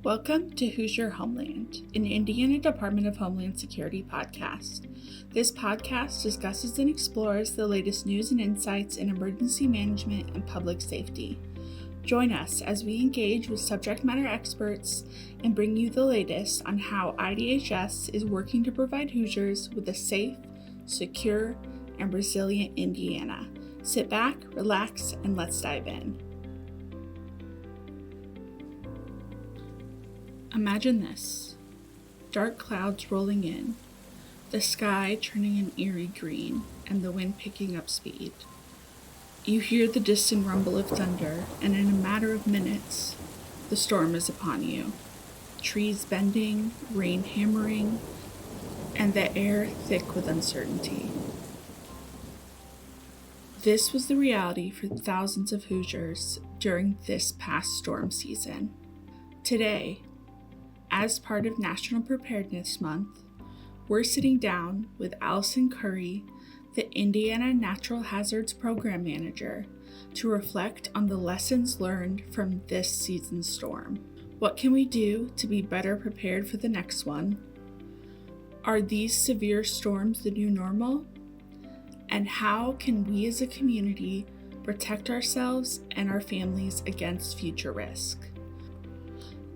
Welcome to Hoosier, Homeland, an Indiana Department of Homeland Security podcast. This podcast discusses and explores the latest news and insights in emergency management and public safety. Join us as we engage with subject matter experts and bring you the latest on how IDHS is working to provide Hoosiers with a safe, secure, and resilient Indiana. Sit back, relax, and let's dive in. Imagine this: dark clouds rolling in, the sky turning an eerie green, and the wind picking up speed. You hear the distant rumble of thunder, and in a matter of minutes, the storm is upon you. Trees bending, rain hammering, and the air thick with uncertainty. This was the reality for thousands of Hoosiers during this past storm season. Today, as part of National Preparedness Month, we're sitting down with Allison Curry, the Indiana Natural Hazards Program Manager, to reflect on the lessons learned from this season's storm. What can we do to be better prepared for the next one? Are these severe storms the new normal? And how can we as a community protect ourselves and our families against future risk?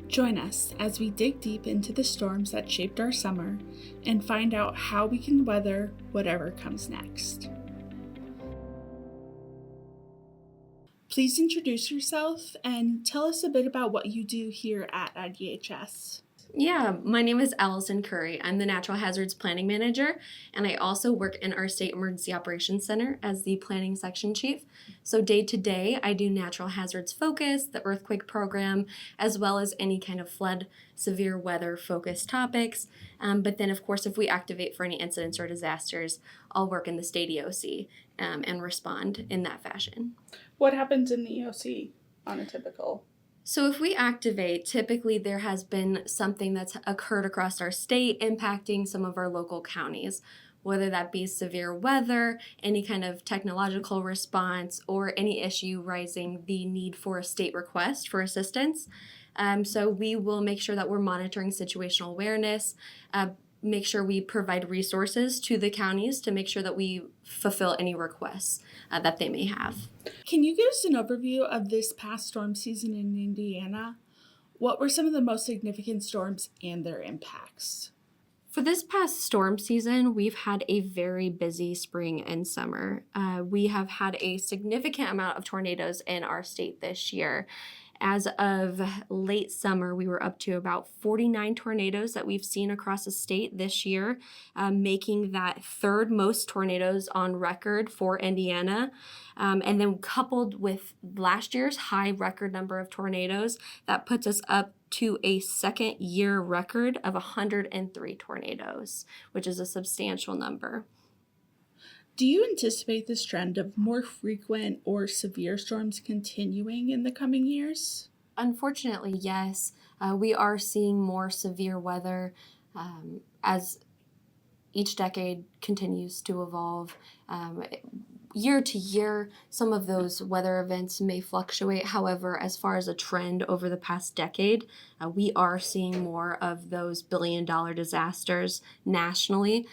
Join us as we dig deep into the storms that shaped our summer and find out how we can weather whatever comes next. Please introduce yourself and tell us a bit about what you do here at IDHS. Yeah, my name is Allison Curry. I'm the Natural Hazards Planning Manager, and I also work in our State Emergency Operations Center as the Planning Section Chief. So day to day, I do natural hazards focus, the earthquake program, as well as any kind of flood, severe weather focused topics. But then, of course, if we activate for any incidents or disasters, I'll work in the state EOC and respond in that fashion. What happens in the EOC on a typical? So if we activate, typically there has been something that's occurred across our state impacting some of our local counties, whether that be severe weather, any kind of technological response, or any issue rising the need for a state request for assistance. So we will make sure that we're monitoring situational awareness, make sure we provide resources to the counties to make sure that we fulfill any requests that they may have. Can you give us an overview of this past storm season in Indiana? What were some of the most significant storms and their impacts? For this past storm season, we've had a very busy spring and summer. We have had a significant amount of tornadoes in our state this year. As of late summer, we were up to about 49 tornadoes that we've seen across the state this year, making that third most tornadoes on record for Indiana. And then coupled with last year's high record number of tornadoes, that puts us up to a second year record of 103 tornadoes, which is a substantial number. Do you anticipate this trend of more frequent or severe storms continuing in the coming years? Unfortunately, yes. We are seeing more severe weather as each decade continues to evolve. Year to year, some of those weather events may fluctuate. However, as far as a trend over the past decade, we are seeing more of those billion-dollar disasters nationally.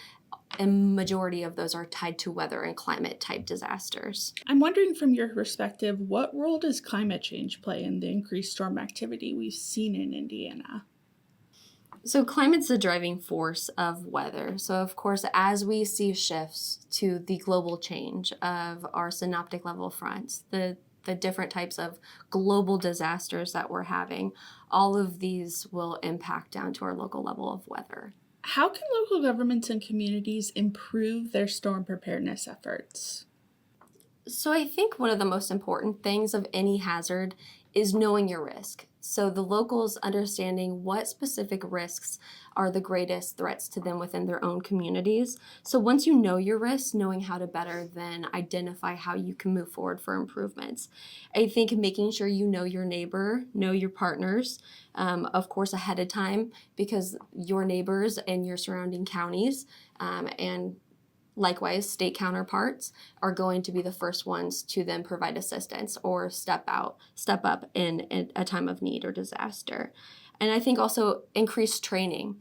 And majority of those are tied to weather and climate type disasters. I'm wondering, from your perspective, what role does climate change play in the increased storm activity we've seen in Indiana? So climate's the driving force of weather. So of course, as we see shifts to the global change of our synoptic level fronts, the different types of global disasters that we're having, all of these will impact down to our local level of weather. How can local governments and communities improve their storm preparedness efforts? So I think one of the most important things of any hazard is knowing your risk. So the locals understanding what specific risks are the greatest threats to them within their own communities. So once you know your risks, knowing how to better then identify how you can move forward for improvements. I think making sure you know your neighbor, know your partners, of course ahead of time, because your neighbors and your surrounding counties and likewise, state counterparts are going to be the first ones to then provide assistance or step up in a time of need or disaster. And I think also increased training.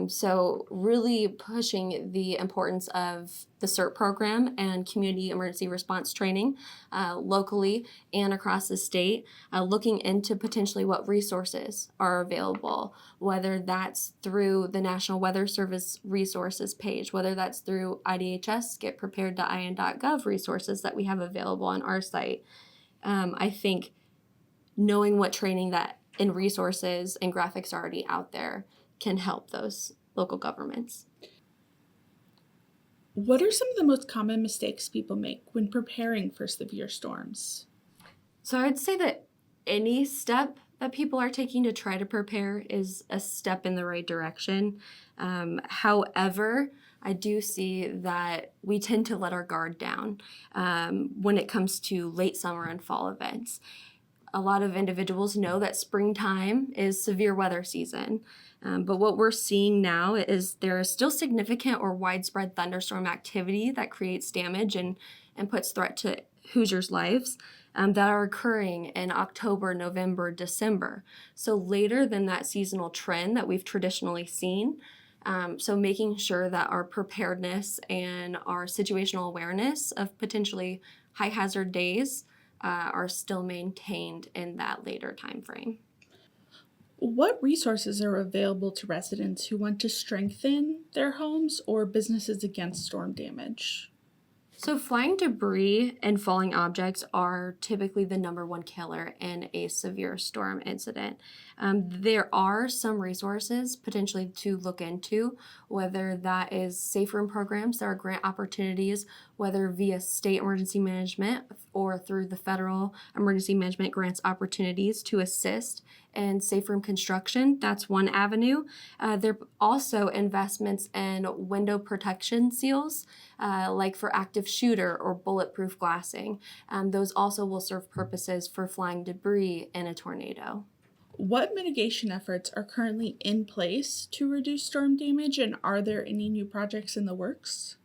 So really pushing the importance of the CERT program and community emergency response training locally and across the state, looking into potentially what resources are available, whether that's through the National Weather Service resources page, whether that's through IDHS getprepared.in.gov resources that we have available on our site. I think knowing what training that and resources and graphics are already out there can help those local governments. What are some of the most common mistakes people make when preparing for severe storms? So I'd say that any step that people are taking to try to prepare is a step in the right direction. However, I do see that we tend to let our guard down when it comes to late summer and fall events. A lot of individuals know that springtime is severe weather season. But what we're seeing now is there is still significant or widespread thunderstorm activity that creates damage and puts threat to Hoosiers' lives that are occurring in October, November, December. So later than that seasonal trend that we've traditionally seen. So making sure that our preparedness and our situational awareness of potentially high hazard days are still maintained in that later time frame. What resources are available to residents who want to strengthen their homes or businesses against storm damage? So flying debris and falling objects are typically the number one killer in a severe storm incident. There are some resources potentially to look into, whether that is safe room programs, there are grant opportunities, whether via state emergency management or through the federal emergency management grants opportunities to assist in safe room construction. That's one avenue. There are also investments in window protection seals, like for active shooter or bulletproof glassing. Those also will serve purposes for flying debris in a tornado. What mitigation efforts are currently in place to reduce storm damage, and are there any new projects in the works?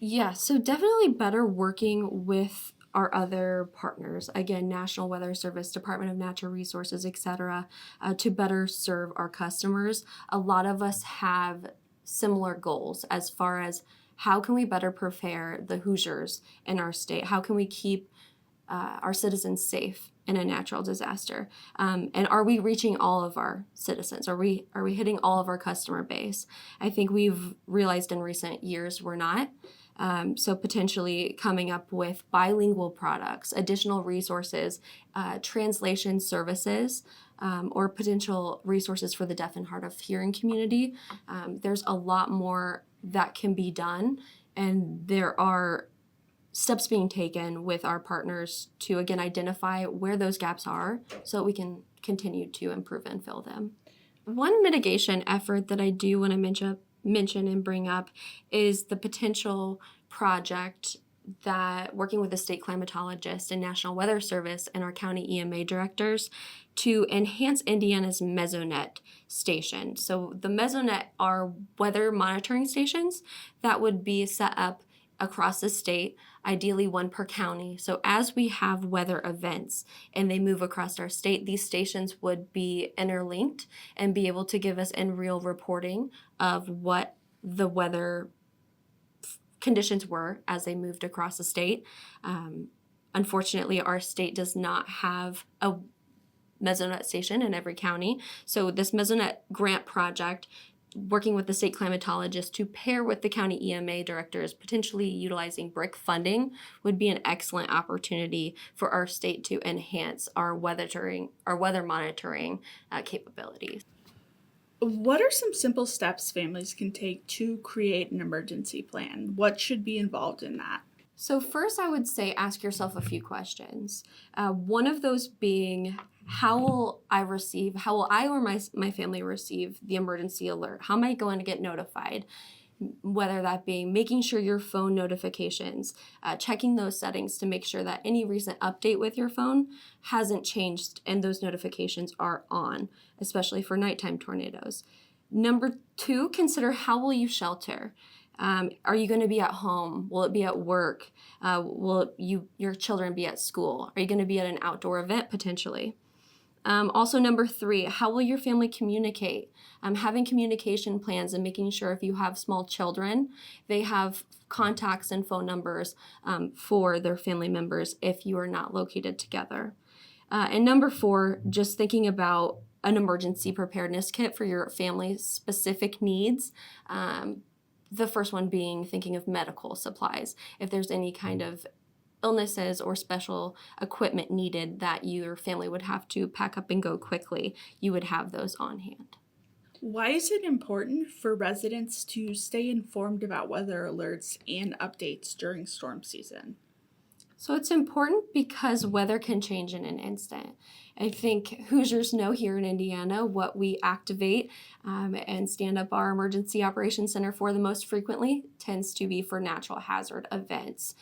Yeah, so definitely better working with our other partners, again, National Weather Service, Department of Natural Resources, etc., to better serve our customers. A lot of us have similar goals as far as how can we better prepare the Hoosiers in our state? How can we keep our citizens safe in a natural disaster? And are we reaching all of our citizens? Are we hitting all of our customer base? I think we've realized in recent years we're not. So potentially coming up with bilingual products, additional resources, translation services, or potential resources for the deaf and hard of hearing community. There's a lot more that can be done, and there are steps being taken with our partners to, again, identify where those gaps are so that we can continue to improve and fill them. One mitigation effort that I do want to mention and bring up is the potential project that working with the state climatologist and National Weather Service and our county EMA directors to enhance Indiana's Mesonet station. So the Mesonet are weather monitoring stations that would be set up across the state, ideally one per county. So as we have weather events and they move across our state, these stations would be interlinked and be able to give us in real reporting of what the weather conditions were as they moved across the state. Unfortunately, our state does not have a Mesonet station in every county. So this Mesonet grant project, working with the state climatologist to pair with the county EMA directors, potentially utilizing BRIC funding, would be an excellent opportunity for our state to enhance our weather monitoring capabilities. What are some simple steps families can take to create an emergency plan? What should be involved in that? So first, I would say ask yourself a few questions. One of those being, how will I or my family receive the emergency alert? How am I going to get notified? Whether that being making sure your phone notifications, checking those settings to make sure that any recent update with your phone hasn't changed and those notifications are on, especially for nighttime tornadoes. Number 2, consider how will you shelter? Are you going to be at home? Will it be at work? Will your children be at school? Are you going to be at an outdoor event potentially? Also, number 3, how will your family communicate? Having communication plans and making sure if you have small children, they have contacts and phone numbers for their family members if you are not located together. And number 4, just thinking about an emergency preparedness kit for your family's specific needs. The first one being thinking of medical supplies. If there's any kind of illnesses or special equipment needed that your family would have to pack up and go quickly, you would have those on hand. Why is it important for residents to stay informed about weather alerts and updates during storm season? So it's important because weather can change in an instant. I think Hoosiers know here in Indiana what we activate and stand up our Emergency Operations Center for the most frequently tends to be for natural hazard events.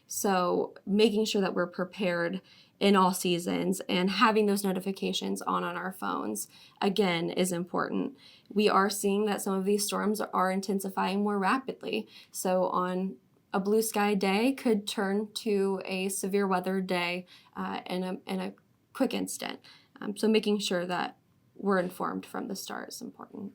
So making sure that we're prepared in all seasons and having those notifications on our phones, again, is important. We are seeing that some of these storms are intensifying more rapidly. So on a blue sky day could turn to a severe weather day in a quick instant. So making sure that we're informed from the start is important.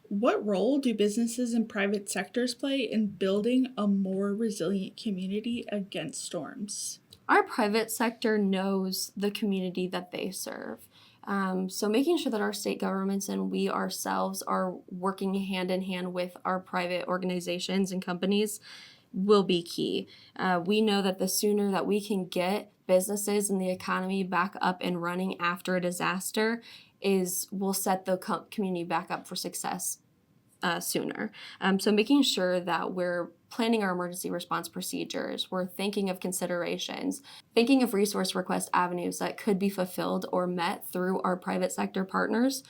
What role do businesses and private sectors play in building a more resilient community against storms? Our private sector knows the community that they serve. So making sure that our state governments and we ourselves are working hand in hand with our private organizations and companies will be key. We know that the sooner that we can get businesses and the economy back up and running after a disaster will set the community back up for success sooner. So making sure that we're planning our emergency response procedures, we're thinking of considerations, thinking of resource request avenues that could be fulfilled or met through our private sector partners,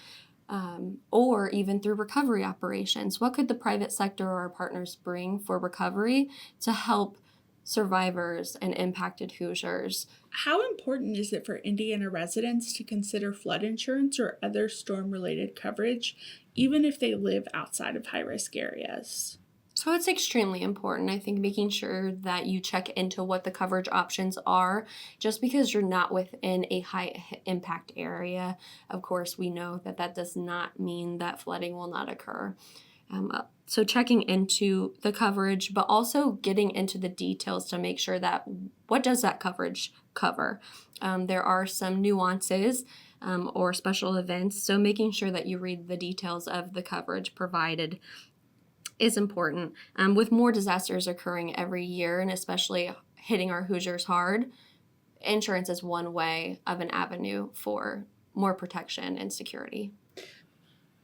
or even through recovery operations. What could the private sector or our partners bring for recovery to help survivors and impacted Hoosiers? How important is it for Indiana residents to consider flood insurance or other storm-related coverage, even if they live outside of high-risk areas? So it's extremely important, I think, making sure that you check into what the coverage options are. Just because you're not within a high impact area, of course, we know that that does not mean that flooding will not occur. So checking into the coverage, but also getting into the details to make sure that what does that coverage cover? There are some nuances or special events, so making sure that you read the details of the coverage provided is important. With more disasters occurring every year, and especially hitting our Hoosiers hard, insurance is one way of an avenue for more protection and security.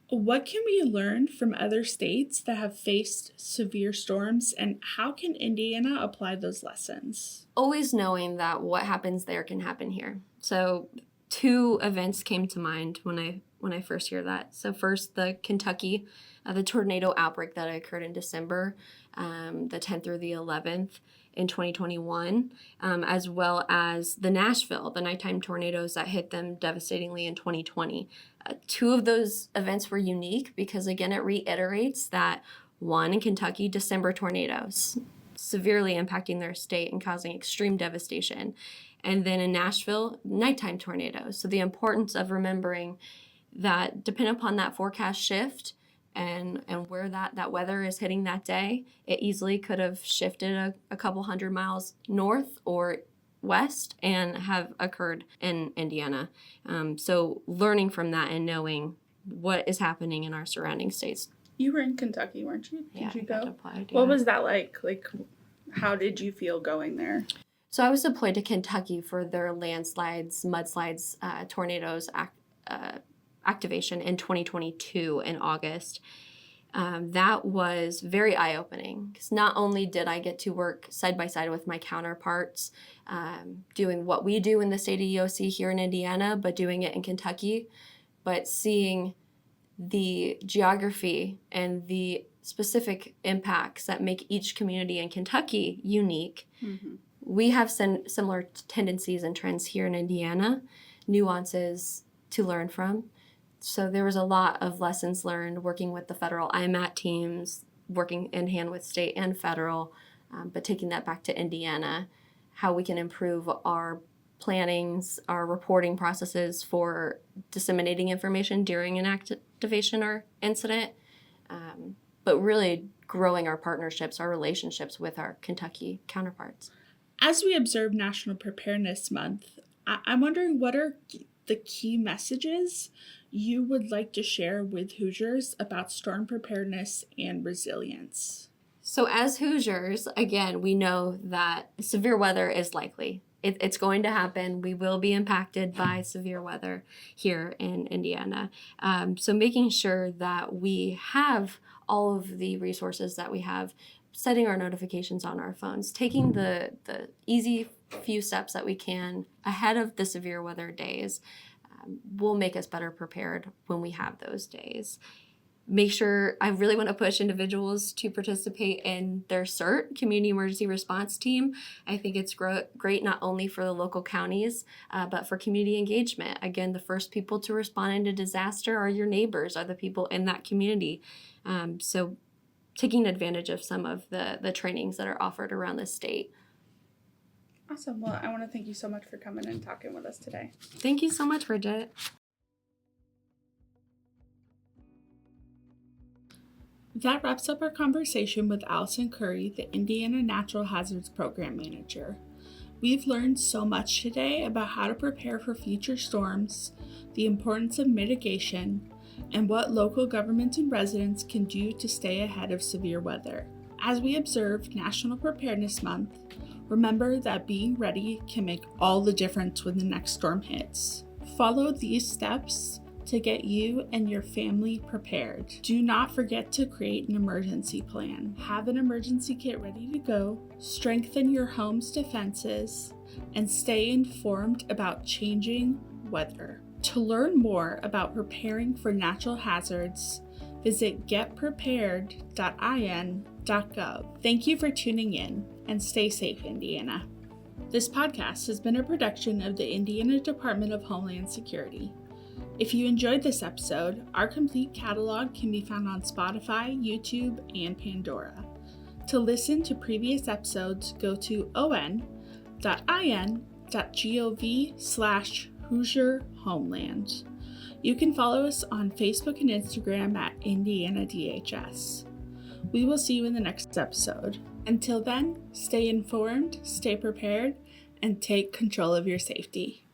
What can we learn from other states that have faced severe storms, and how can Indiana apply those lessons? Always knowing that what happens there can happen here. So 2 events came to mind when I first hear that. So first, the Kentucky, the tornado outbreak that occurred in December, the 10th through the 11th in 2021, as well as the Nashville, the nighttime tornadoes that hit them devastatingly in 2020. 2 of those events were unique because, again, it reiterates that one in Kentucky, December tornadoes, severely impacting their state and causing extreme devastation. And then in Nashville, nighttime tornadoes. So the importance of remembering that depending upon that forecast shift and where that weather is hitting that day, it easily could have shifted a couple hundred miles north or west and have occurred in Indiana. So learning from that and knowing what is happening in our surrounding states. You were in Kentucky, weren't you? Did you go? Applied, What was that like? How did you feel going there? So I was deployed to Kentucky for their landslides, mudslides, tornadoes activation in 2022 in August. That was very eye-opening because not only did I get to work side by side with my counterparts, doing what we do in the state of EOC here in Indiana, but doing it in Kentucky, but seeing the geography and the specific impacts that make each community in Kentucky unique. Mm-hmm. We have similar tendencies and trends here in Indiana, nuances to learn from. So there was a lot of lessons learned working with the federal IMAT teams, working in hand with state and federal, but taking that back to Indiana, how we can improve our plannings, our reporting processes for disseminating information during an activation or incident, but really growing our partnerships, our relationships with our Kentucky counterparts. As we observe National Preparedness Month, I'm wondering what are the key messages you would like to share with Hoosiers about storm preparedness and resilience? So as Hoosiers, again, we know that severe weather is likely. It's going to happen. We will be impacted by severe weather here in Indiana. So making sure that we have all of the resources that we have, setting our notifications on our phones, taking the easy few steps that we can ahead of the severe weather days will make us better prepared when we have those days. Make sure, I really want to push individuals to participate in their CERT, Community Emergency Response Team. I think it's great not only for the local counties, but for community engagement. Again, the first people to respond in a disaster are your neighbors, are the people in that community. So taking advantage of some of the trainings that are offered around the state. Awesome. Well, I want to thank you so much for coming and talking with us today. Thank you so much, Bridget. That wraps up our conversation with Allison Curry, the Indiana Natural Hazards Program Manager. We've learned so much today about how to prepare for future storms, the importance of mitigation, and what local governments and residents can do to stay ahead of severe weather. As we observe National Preparedness Month, remember that being ready can make all the difference when the next storm hits. Follow these steps to get you and your family prepared. Do not forget to create an emergency plan. Have an emergency kit ready to go, strengthen your home's defenses, and stay informed about changing weather. To learn more about preparing for natural hazards, visit getprepared.in.gov. Thank you for tuning in, and stay safe, Indiana. This podcast has been a production of the Indiana Department of Homeland Security. If you enjoyed this episode, our complete catalog can be found on Spotify, YouTube, and Pandora. To listen to previous episodes, go to on.in.gov/Hoosier Homeland. You can follow us on Facebook and Instagram at Indiana DHS. We will see you in the next episode. Until then, stay informed, stay prepared, and take control of your safety.